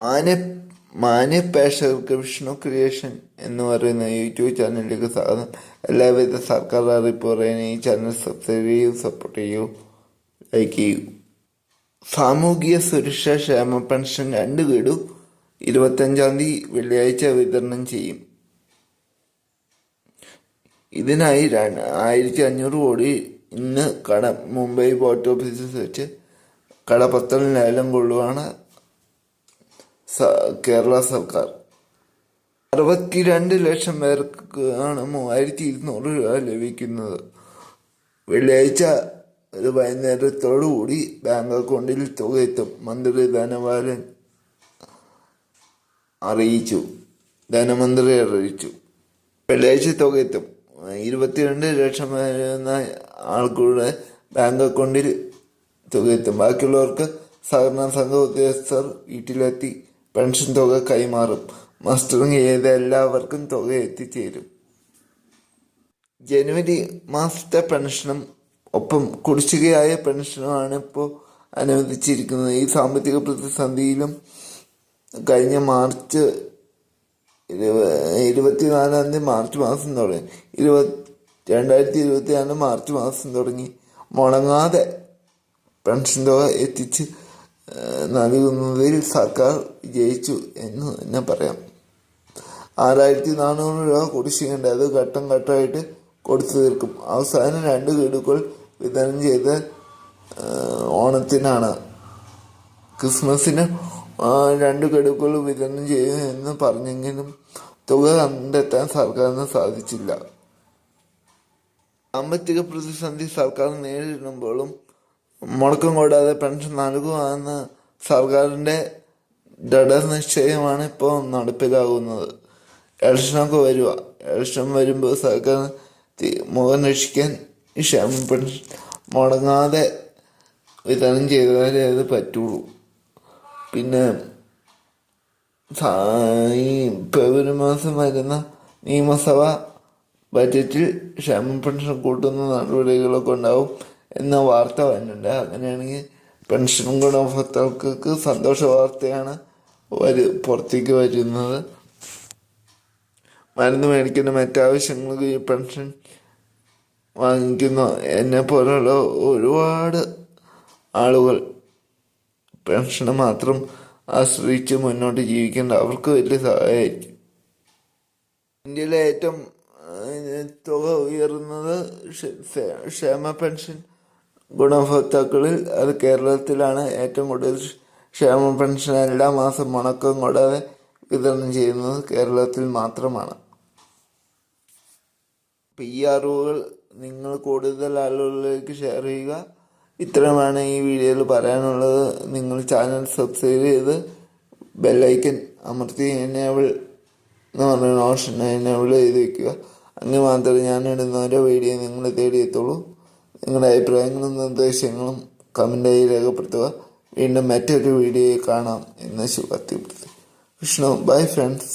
മാന്യ മാന്യ പ്രേക്ഷകർക്ക് വിഷ്ണു ക്രിയേഷൻ എന്ന് പറയുന്ന യൂട്യൂബ് ചാനലിലേക്ക് സ്വാഗതം. എല്ലാവിധ സർക്കാർ അറിയിപ്പ് പറയാൻ ഈ ചാനൽ സബ്സ്ക്രൈബ് ചെയ്യൂ, സപ്പോർട്ട് ചെയ്യൂ, ലൈക്ക് ചെയ്യൂ. സാമൂഹിക സുരക്ഷാ ക്ഷേമ പെൻഷൻ 2 ഗഡു 25-ാം തീയതി വെള്ളിയാഴ്ച വിതരണം ചെയ്യും. ഇതിനായി 1500 കോടി ഇന്ന് മുംബൈ പോർട്ട് ഓഫീസിൽ വെച്ച് കടപ്പത്തൽ ലേലം കൊള്ളുവാണ് കേരള സർക്കാർ. 62 ലക്ഷം പേർക്കാണ് 3200 രൂപ ലഭിക്കുന്നത്. വെള്ളിയാഴ്ച ഒരു വൈകുന്നേരത്തോടുകൂടി ബാങ്ക് അക്കൗണ്ടിൽ തുക എത്തും. മന്ത്രി ധനമന്ത്രി അറിയിച്ചു. വെള്ളിയാഴ്ച തുക എത്തും. 22 ലക്ഷം വരുന്ന ആൾക്കൂടെ ബാങ്ക് അക്കൗണ്ടിൽ തുക എത്തും. ബാക്കിയുള്ളവർക്ക് സഹകരണ സംഘ ഉദ്യോഗസ്ഥർ വീട്ടിലെത്തി പെൻഷൻ തുക കൈമാറും. മസ്റ്ററിങ് ചെയ്ത എല്ലാവർക്കും തുക എത്തിച്ചേരും. ജനുവരി മാസത്തെ പെൻഷനും ഒപ്പം കുടിശ്ശികയായ പെൻഷനുമാണ് ഇപ്പോൾ അനുവദിച്ചിരിക്കുന്നത്. ഈ സാമ്പത്തിക പ്രതിസന്ധിയിലും കഴിഞ്ഞ മാർച്ച് 24-ാം തീയതി മാർച്ച് മാസം തുടങ്ങി 2024 മാർച്ച് മാസം തുടങ്ങി മുടങ്ങാതെ പെൻഷൻ തുക എത്തിച്ച് നൽകുന്നതിൽ സർക്കാർ വിജയിച്ചു എന്ന് തന്നെ പറയാം. 6400 രൂപ കുടിശ്ശികയുണ്ട്. അത് ഘട്ടം ഘട്ടമായിട്ട് കൊടുത്തു തീർക്കും. അവസാനം 2 ഗഡുക്കൾ വിതരണം ചെയ്ത ഓണത്തിനാണ്. ക്രിസ്മസിന് 2 ഗഡുക്കൾ വിതരണം ചെയ്യുമെന്ന് പറഞ്ഞെങ്കിലും തുക കണ്ടെത്താൻ സർക്കാരിന് സാധിച്ചില്ല. സാമ്പത്തിക പ്രതിസന്ധി സർക്കാർ നേരിടുമ്പോഴും മുടക്കം കൂടാതെ പെൻഷൻ നൽകുകയെന്ന സർക്കാരിൻ്റെ ദൃഢനിശ്ചയമാണ് ഇപ്പോൾ നടപ്പിലാകുന്നത്. ഇലക്ഷനൊക്കെ ഇലക്ഷൻ വരുമ്പോൾ സർക്കാർ മുഖം രക്ഷിക്കാൻ ക്ഷേമ പെൻഷൻ മുടങ്ങാതെ വിതരണം ചെയ്താലേ അത് പറ്റുള്ളൂ. പിന്നെ ഈ ഫെബ്രുവരി മാസം വരുന്ന നിയമസഭാ ബജറ്റിൽ ക്ഷേമ പെൻഷൻ കൂട്ടുന്ന നടപടികളൊക്കെ ഉണ്ടാവും എന്ന വാർത്ത വരുന്നുണ്ട്. അങ്ങനെയാണെങ്കിൽ പെൻഷൻ ഗുണഭോക്താക്കൾക്ക് സന്തോഷ വാർത്തയാണ് പുറത്തേക്ക് വരുന്നത്. മരുന്ന് മേടിക്കുന്ന മറ്റാവശ്യങ്ങൾക്ക് ഈ പെൻഷൻ വാങ്ങിക്കുന്ന എന്നെ പോലുള്ള ഒരുപാട് ആളുകൾ പെൻഷന് മാത്രം ആശ്രയിച്ച് മുന്നോട്ട് ജീവിക്കേണ്ട അവർക്ക് വലിയ സഹായമായിരിക്കും. ഇന്ത്യയിലെ ഏറ്റവും തുക ഉയർന്നത് ക്ഷേമ പെൻഷൻ ഗുണഭോക്താക്കളിൽ അത് കേരളത്തിലാണ്. ഏറ്റവും കൂടുതൽ ക്ഷേമ പെൻഷൻ എല്ലാ മാസം മുടക്കം കൂടാതെ വിതരണം ചെയ്യുന്നത് കേരളത്തിൽ മാത്രമാണ്. അപ്പം ഈ അറിവുകൾ നിങ്ങൾ കൂടുതൽ ആളുകളിലേക്ക് ഷെയർ ചെയ്യുക. ഇത്രയുമാണ് ഈ വീഡിയോയിൽ പറയാനുള്ളത്. നിങ്ങൾ ചാനൽ സബ്സ്ക്രൈബ് ചെയ്ത് ബെല്ലൈക്കൻ അമർത്തി എനേബിൾ എന്ന് പറഞ്ഞ ഓപ്ഷൻ എനേബിൾ ചെയ്ത് വയ്ക്കുക. അങ്ങനെ മാത്രമേ ഞാൻ ഇടുന്ന ഓരോ വീഡിയോ നിങ്ങൾ തേടിയെത്തുള്ളൂ. നിങ്ങളുടെ അഭിപ്രായങ്ങളും നിർദ്ദേശങ്ങളും കമൻ്റായി രേഖപ്പെടുത്തുക. വീണ്ടും മറ്റൊരു വീഡിയോയിൽ കാണാം എന്ന് ശുഭാപ്തിപ്പെടുത്തി. വിഷ്ണു. Bye friends.